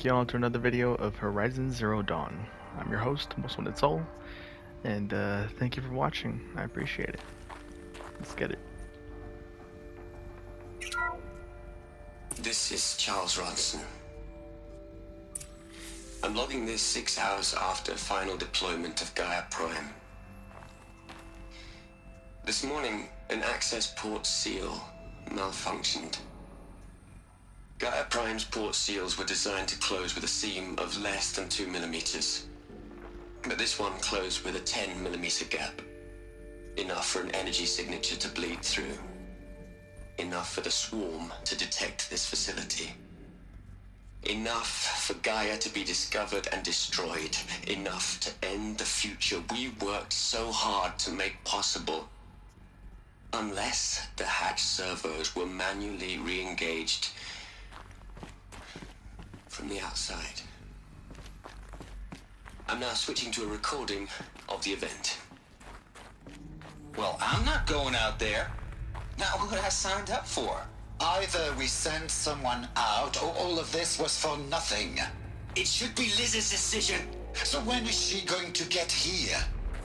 back, y'all, to another video of Horizon Zero Dawn. I'm your host, MostWantedSoul, and thank you for watching. I appreciate it. Let's get it. This is Charles Ronson. I'm logging this 6 hours after final deployment of Gaia Prime. This morning, an access port seal malfunctioned. Gaia Prime's port seals were designed to close with a seam of less than 2 millimeters. But this one closed with a 10 millimeter gap. Enough for an energy signature to bleed through. Enough for the swarm to detect this facility. Enough for Gaia to be discovered and destroyed. Enough to end the future we worked so hard to make possible. Unless the hatch servos were manually re-engaged from the outside. I'm now switching to a recording of the event. Well, I'm not going out there. Not what I signed up for. Either we sent someone out, or all of this was for nothing. It should be Liz's decision. So when is she going to get here?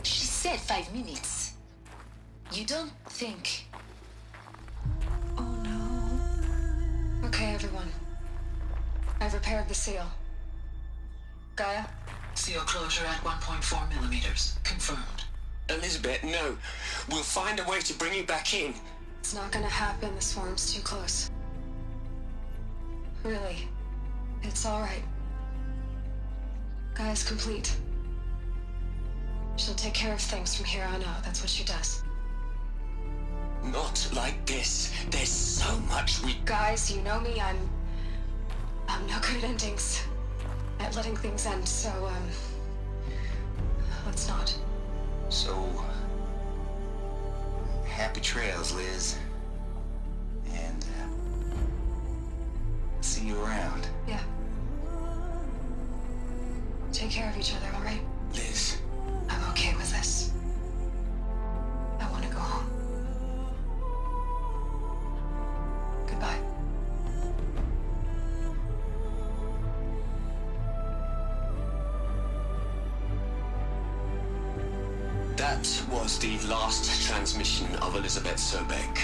She said 5 minutes. You don't think... Oh no. Okay, everyone. I've repaired the seal. Gaia? Seal closure at 1.4 millimeters. Confirmed. Elizabeth, no. We'll find a way to bring you back in. It's not gonna happen. The swarm's too close. Really. It's alright. Gaia's complete. She'll take care of things from here on out. That's what she does. Not like this. There's so much we... Guys, you know me. I'm no good at endings. At letting things end, so, let's not. So, happy trails, Liz. And, see you around. Yeah. Take care of each other, alright? Liz. I'm okay with this. I want to go home. Goodbye. That was the last transmission of Elizabeth Sobek.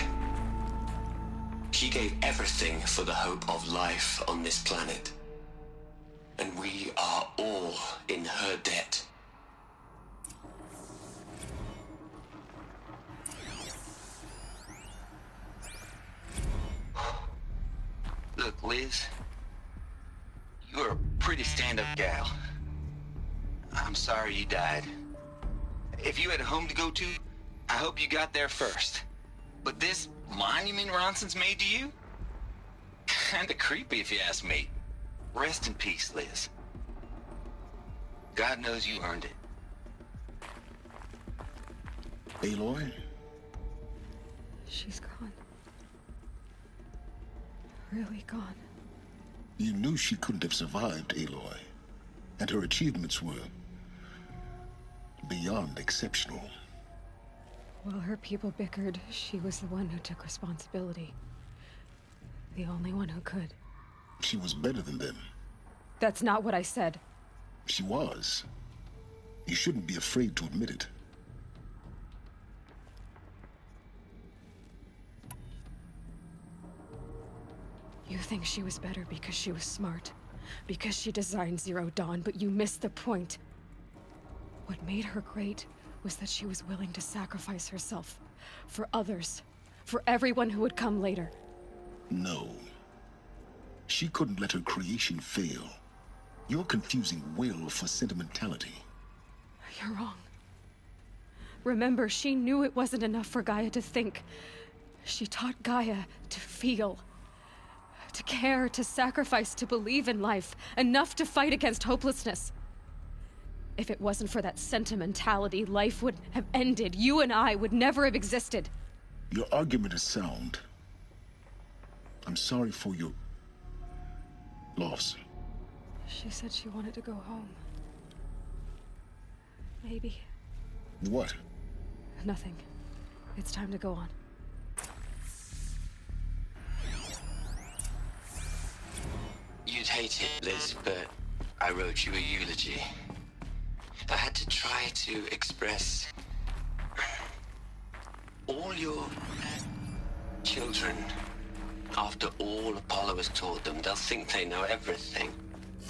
She gave everything for the hope of life on this planet. And we are all in her debt. Look, Liz. You're a pretty stand-up gal. I'm sorry you died. If you had a home to go to, I hope you got there first. But this monument Ronson's made to you? Kinda creepy if you ask me. Rest in peace, Liz. God knows you earned it. Aloy? She's gone. Really gone. You knew she couldn't have survived, Aloy. And her achievements were beyond exceptional. While her people bickered, she was the one who took responsibility. The only one who could. She was better than them. That's not what I said. She was. You shouldn't be afraid to admit it. You think she was better because she was smart, because she designed Zero Dawn, but you missed the point. What made her great was that she was willing to sacrifice herself for others, for everyone who would come later. No. She couldn't let her creation fail. You're confusing will for sentimentality. You're wrong. Remember, she knew it wasn't enough for Gaia to think. She taught Gaia to feel. To care, to sacrifice, to believe in life. Enough to fight against hopelessness. If it wasn't for that sentimentality, life would have ended. You and I would never have existed. Your argument is sound. I'm sorry for your loss. She said she wanted to go home. Maybe. What? Nothing. It's time to go on. You'd hate it, Liz, but I wrote you a eulogy. I had to try to express all your children. After all Apollo has taught them, they'll think they know everything.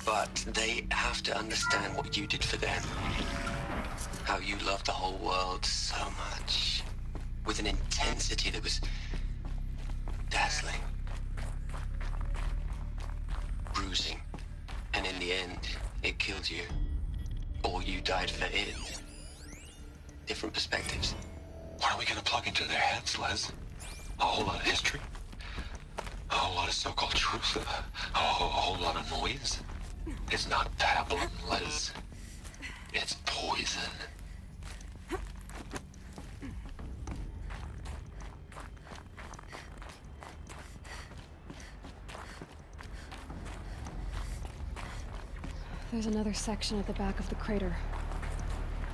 But they have to understand what you did for them. How you loved the whole world so much. With an intensity that was dazzling. Bruising. And in the end, it killed you. Or you died for it. Different perspectives. What are we gonna plug into their heads, Les? A whole lot of history? A whole lot of so-called truth? A whole lot of noise? It's not pablum, Les. It's poison. There's another section at the back of the crater.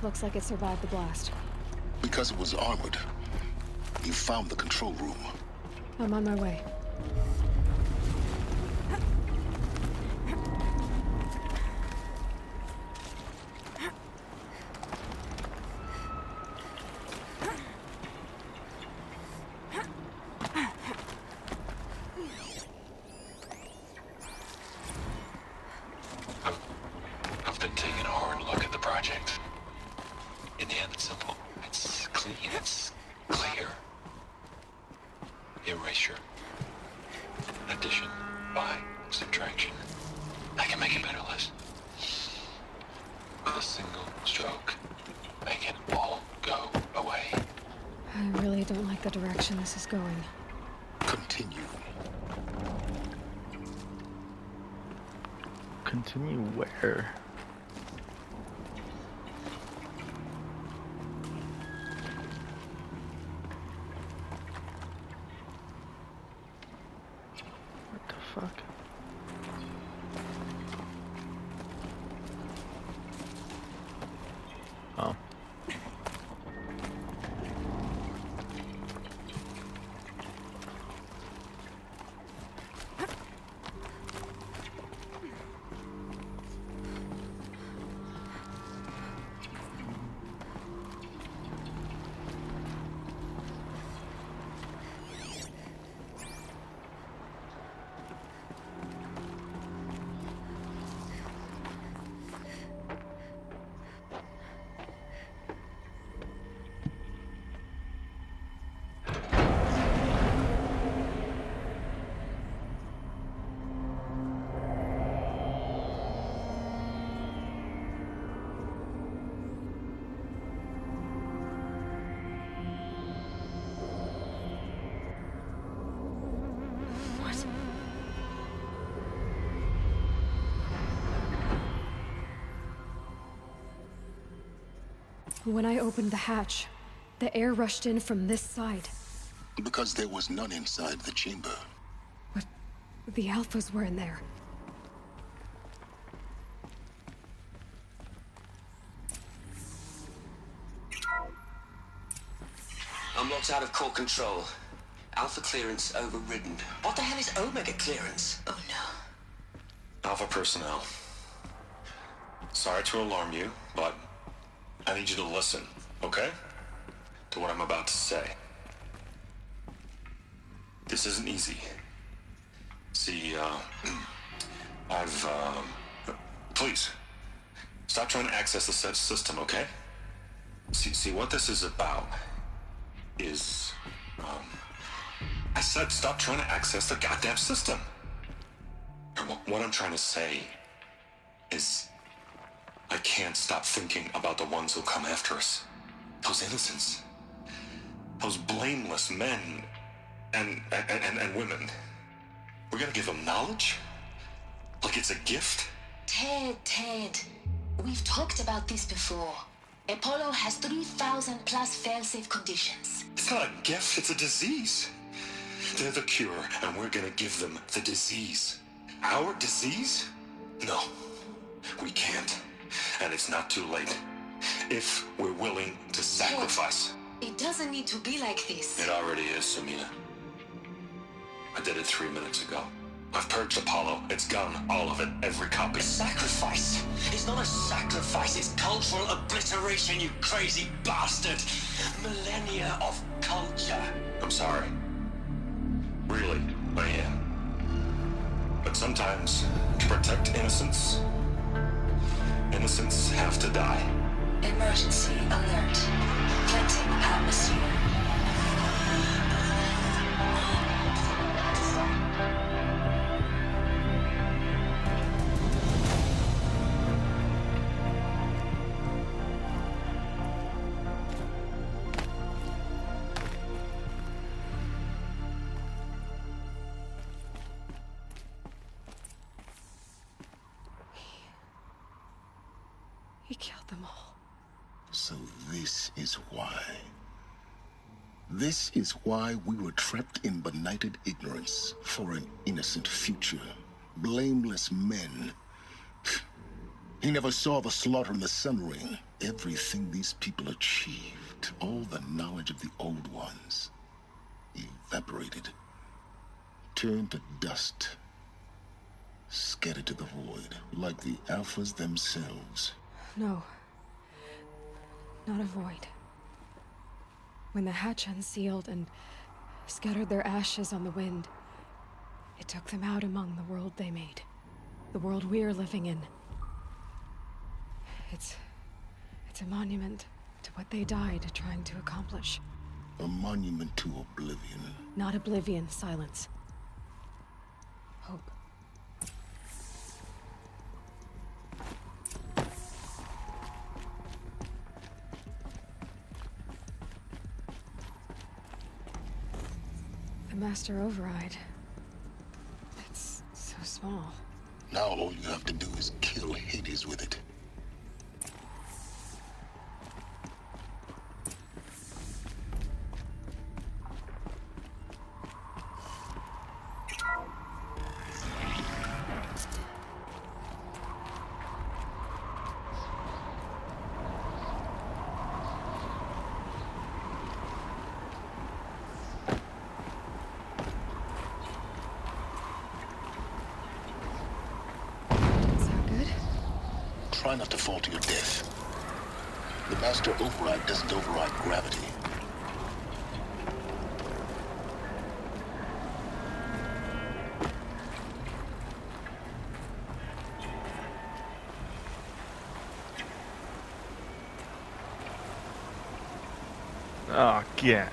Looks like it survived the blast. Because it was armored, you found the control room. I'm on my way. I've been taking a hard look at the project. In the end, it's simple. It's clean. It's clear. Erasure. Addition. By. Subtraction. I can make it better, Liz. With a single stroke. Make it all go away. I really don't like the direction this is going. Continue. Continue where? What the fuck? Oh. When I opened the hatch, the air rushed in from this side. Because there was none inside the chamber. But the Alphas were in there. I'm locked out of core control. Alpha clearance overridden. What the hell is Omega clearance? Oh no. Alpha personnel. Sorry to alarm you, but I need you to listen, okay? To what I'm about to say. This isn't easy. See, please, stop trying to access the system, okay? See, what this is about is, I said stop trying to access the goddamn system. And what I'm trying to say is, I can't stop thinking about the ones who'll come after us. Those innocents. Those blameless men and women. We're gonna give them knowledge? Like it's a gift? Ted. We've talked about this before. Apollo has 3,000 plus fail-safe conditions. It's not a gift, it's a disease. They're the cure, and we're gonna give them the disease. Our disease? No, we can't. And it's not too late. If we're willing to sacrifice. It doesn't need to be like this. It already is, Samina. I did it 3 minutes ago. I've purged Apollo. It's gone. All of it. Every copy. A sacrifice? It's not a sacrifice, it's cultural obliteration, you crazy bastard! Millennia of culture. I'm sorry. Really, I am. But sometimes, to protect innocence, innocents have to die. Emergency alert. Cleansing atmosphere. He killed them all. So this is why. This is why we were trapped in benighted ignorance for an innocent future. Blameless men. He never saw the slaughter in the Sun Ring. Everything these people achieved, all the knowledge of the old ones, evaporated, turned to dust, scattered to the void, like the Alphas themselves. No. Not a void. When the hatch unsealed and scattered their ashes on the wind, it took them out among the world they made. The world we're living in. It's a monument to what they died trying to accomplish. A monument to oblivion. Not oblivion, silence. Hope. The Master Override. It's so small. Now all you have to do is kill Hades with it. Try not to fall to your death. The Master Override doesn't override gravity. Oh, yeah.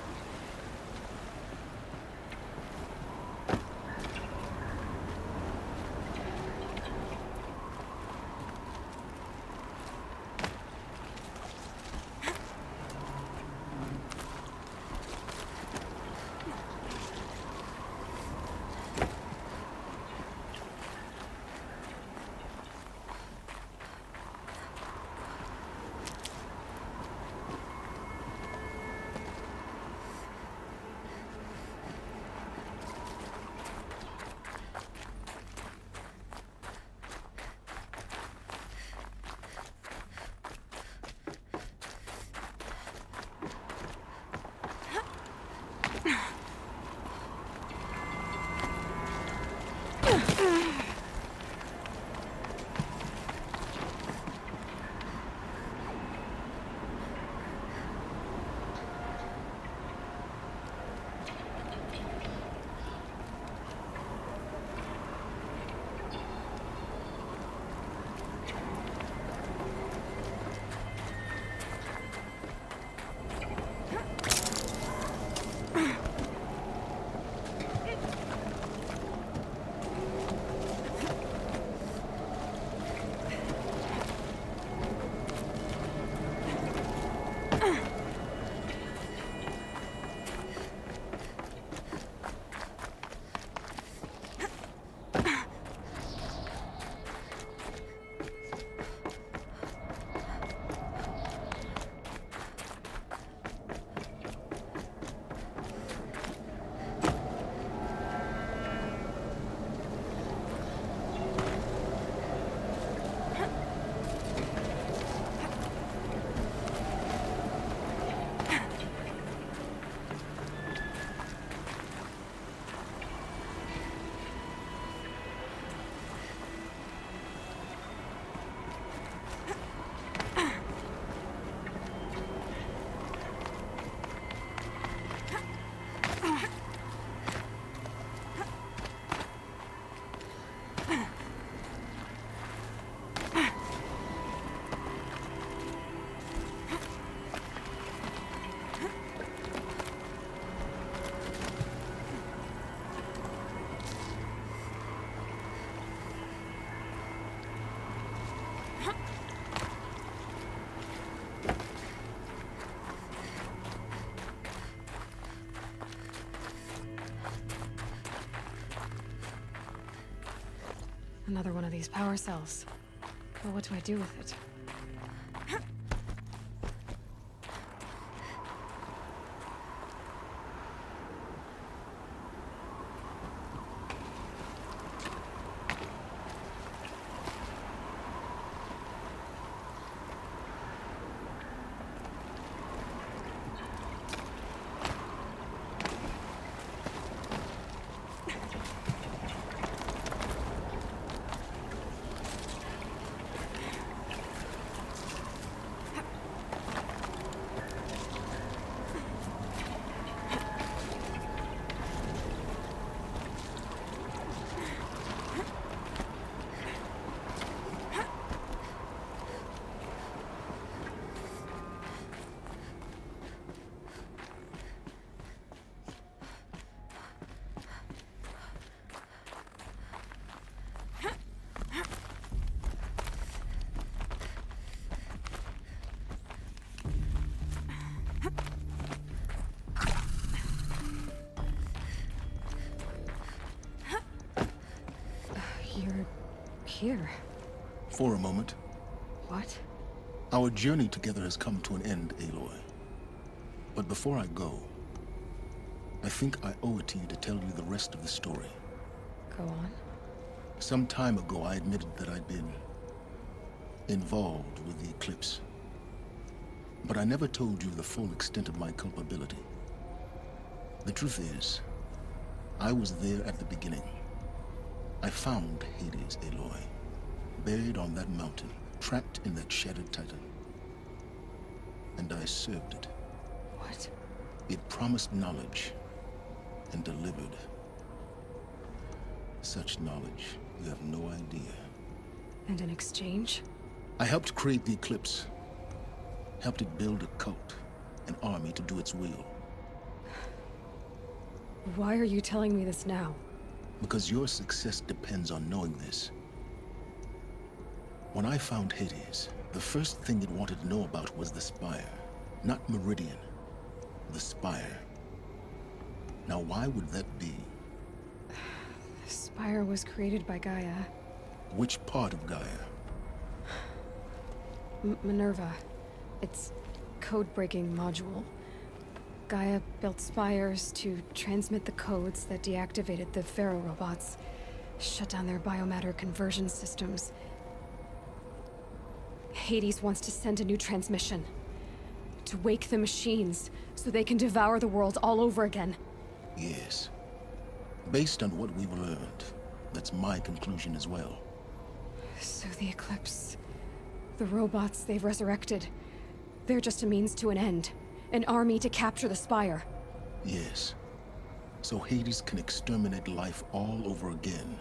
another one of these power cells. But what do I do with it? You're here. For a moment. What? Our journey together has come to an end, Aloy. But before I go, I think I owe it to you to tell you the rest of the story. Go on. Some time ago, I admitted that I'd been involved with the eclipse. But I never told you the full extent of my culpability. The truth is, I was there at the beginning. I found Hades, Aloy, buried on that mountain, trapped in that shattered titan. And I served it. What? It promised knowledge and delivered. Such knowledge, you have no idea. And in exchange? I helped create the eclipse. Helped it build a cult, an army to do its will. Why are you telling me this now? Because your success depends on knowing this. When I found Hades, the first thing it wanted to know about was the Spire. Not Meridian. The Spire. Now why would that be? The Spire was created by Gaia. Which part of Gaia? Minerva. Its code-breaking module. Gaia built spires to transmit the codes that deactivated the Pharaoh robots, shut down their biomatter conversion systems. Hades wants to send a new transmission. To wake the machines, so they can devour the world all over again. Yes. Based on what we've learned, that's my conclusion as well. So the Eclipse... the robots they've resurrected... they're just a means to an end. An army to capture the Spire. Yes. So Hades can exterminate life all over again.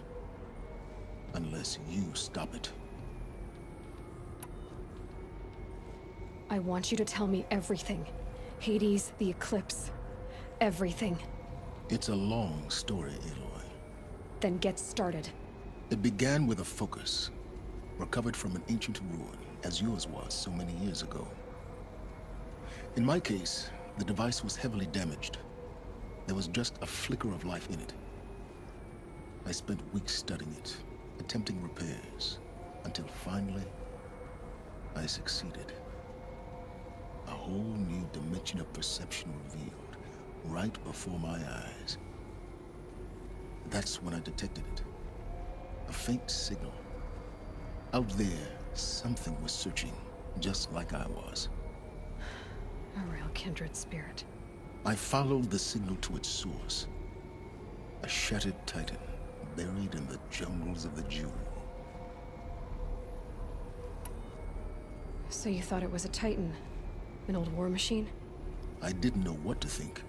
Unless you stop it. I want you to tell me everything. Hades, the Eclipse. Everything. It's a long story, Aloy. Then get started. It began with a focus. Recovered from an ancient ruin, as yours was so many years ago. In my case, the device was heavily damaged. There was just a flicker of life in it. I spent weeks studying it, attempting repairs, until finally, I succeeded. A whole new dimension of perception revealed, right before my eyes. That's when I detected it. A faint signal. Out there, something was searching, just like I was. A real kindred spirit. I followed the signal to its source. A shattered titan, buried in the jungles of the Jewel. So you thought it was a titan? An old war machine? I didn't know what to think.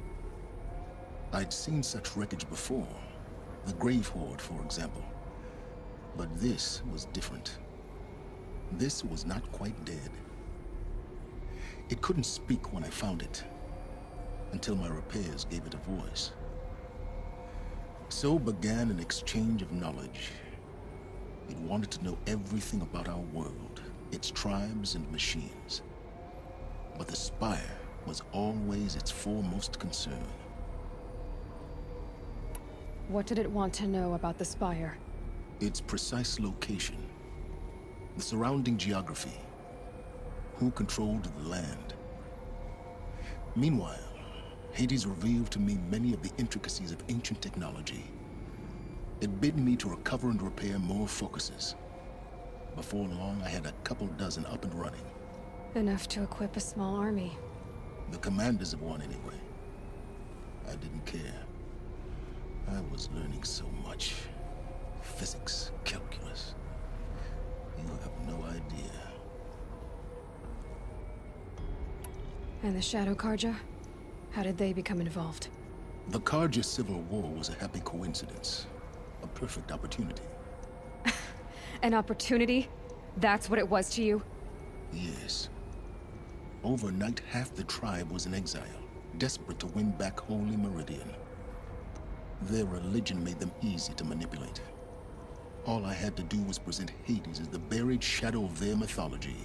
I'd seen such wreckage before. The Grave Horde, for example. But this was different. This was not quite dead. It couldn't speak when I found it, until my repairs gave it a voice. So began an exchange of knowledge. It wanted to know everything about our world, its tribes and machines. But the Spire was always its foremost concern. What did it want to know about the Spire? Its precise location, the surrounding geography, who controlled the land. Meanwhile, Hades revealed to me many of the intricacies of ancient technology. It bid me to recover and repair more focuses. Before long, I had a couple dozen up and running. Enough to equip a small army. The commanders of one, anyway. I didn't care. I was learning so much. Physics, calculus. You have no idea. And the Shadow Karja? How did they become involved? The Karja Civil War was a happy coincidence. A perfect opportunity. An opportunity? That's what it was to you? Yes. Overnight, half the tribe was in exile, desperate to win back Holy Meridian. Their religion made them easy to manipulate. All I had to do was present Hades as the buried shadow of their mythology.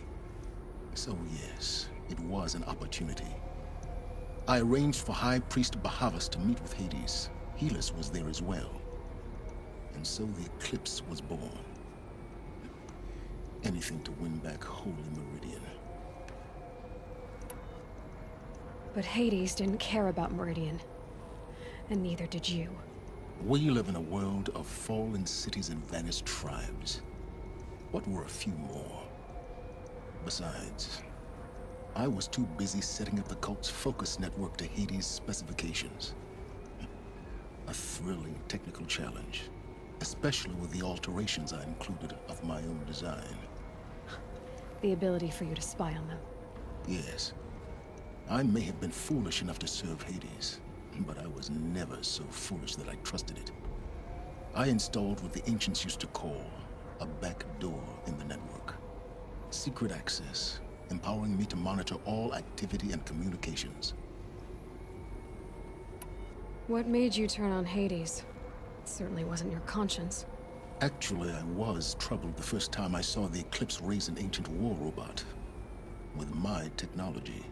So yes, it was an opportunity. I arranged for High Priest Bahavas to meet with Hades. Helis was there as well. And so the eclipse was born. Anything to win back Holy Meridian. But Hades didn't care about Meridian. And neither did you. We live in a world of fallen cities and vanished tribes. What were a few more? Besides, I was too busy setting up the cult's focus network to Hades' specifications. A thrilling technical challenge, especially with the alterations I included of my own design. The ability for you to spy on them. Yes. I may have been foolish enough to serve Hades, but I was never so foolish that I trusted it. I installed what the ancients used to call a back door in the network. Secret access, empowering me to monitor all activity and communications. What made you turn on Hades? It certainly wasn't your conscience. Actually, I was troubled the first time I saw the Eclipse raise an ancient war robot. With my technology.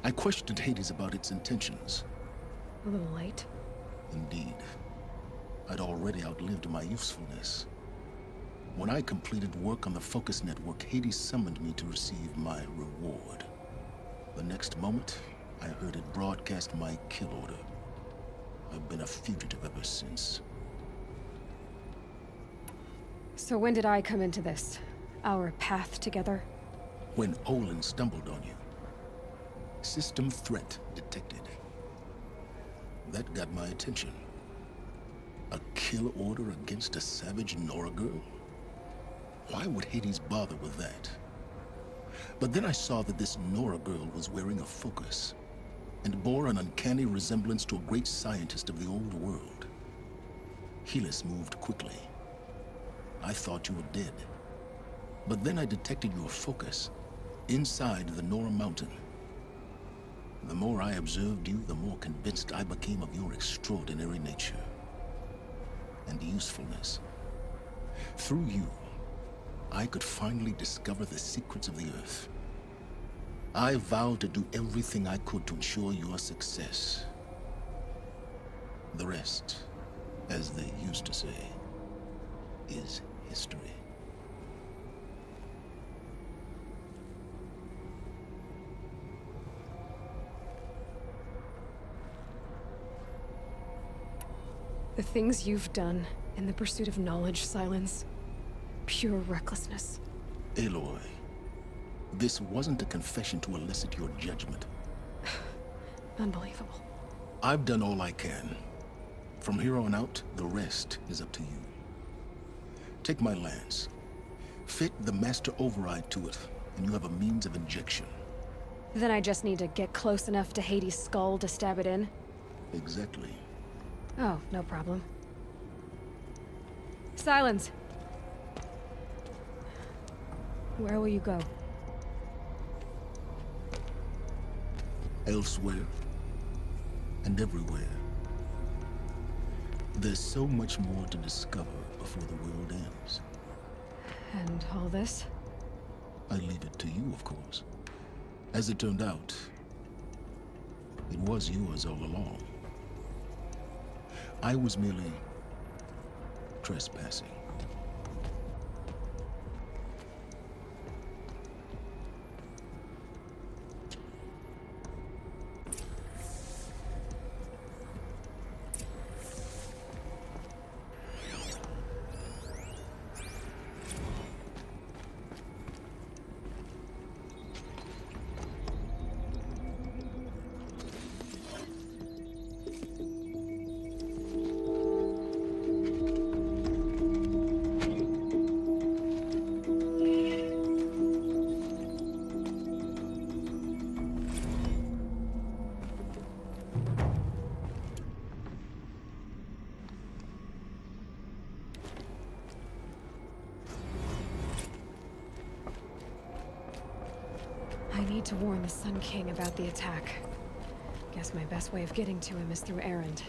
I questioned Hades about its intentions. A little late. Indeed. I'd already outlived my usefulness. When I completed work on the Focus Network, Hades summoned me to receive my reward. The next moment, I heard it broadcast my kill order. I've been a fugitive ever since. So when did I come into this? Our path together? When Olin stumbled on you. System threat detected. That got my attention. A kill order against a savage Nora girl? Why would Hades bother with that? But then I saw that this Nora girl was wearing a focus, and bore an uncanny resemblance to a great scientist of the old world. Helis moved quickly. I thought you were dead. But then I detected your focus inside the Nora mountain. The more I observed you, the more convinced I became of your extraordinary nature and usefulness. Through you, I could finally discover the secrets of the Earth. I vowed to do everything I could to ensure your success. The rest, as they used to say, is history. The things you've done in the pursuit of knowledge, Silence. Pure recklessness. Aloy, this wasn't a confession to elicit your judgment. Unbelievable. I've done all I can. From here on out, the rest is up to you. Take my lance. Fit the master override to it, and you have a means of injection. Then I just need to get close enough to Hades' skull to stab it in? Exactly. Oh, no problem. Silence! Where will you go? Elsewhere. And everywhere. There's so much more to discover before the world ends. And all this? I leave it to you, of course. As it turned out, it was yours all along. I was merely trespassing. I need to warn the Sun King about the attack. Guess my best way of getting to him is through Erend.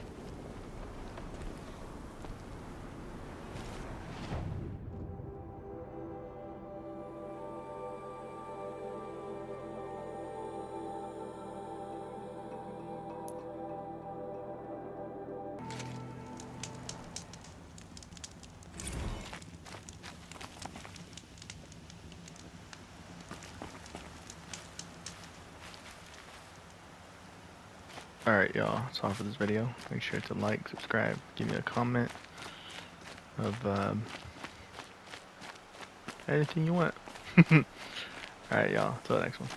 Alright, y'all, that's all for this video. Make sure to like, subscribe, give me a comment of anything you want. Alright, y'all, till the next one.